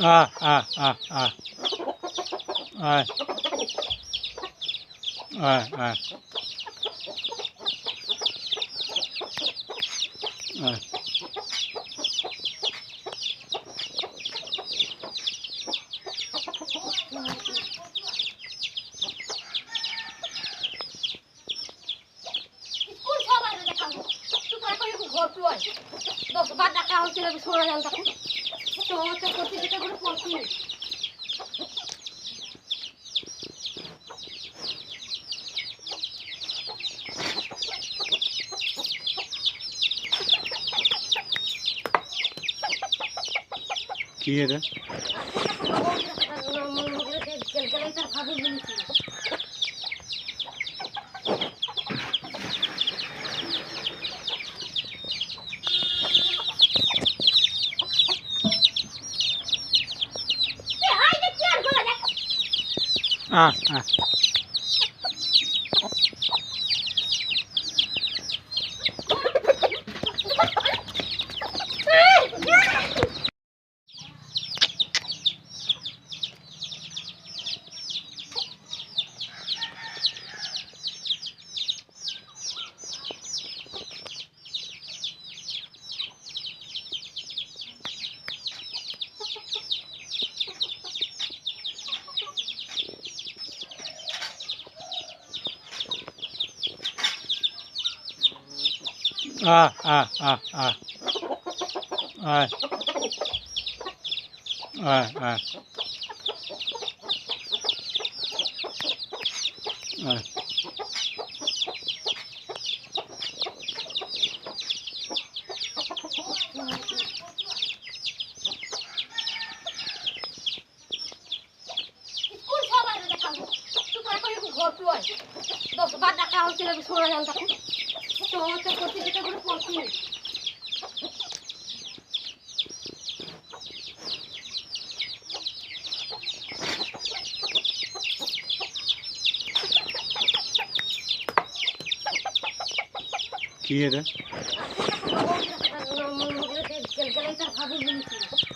আয় আয় আয় আয় আয় দশ বার ডাকা হচ্ছিল শোনা যান তখন তো করতে যেতে করে পড়ছি কি এটা গেলে তার ভাবি বলেছিল আয় আয় আয় আয় আয় আয় দশ বার ডাকা হচ্ছিল শোনা যান তখন তো করতে যেতে করে পড়ছি কি এটা গেলে তার ভাবি বলেছিল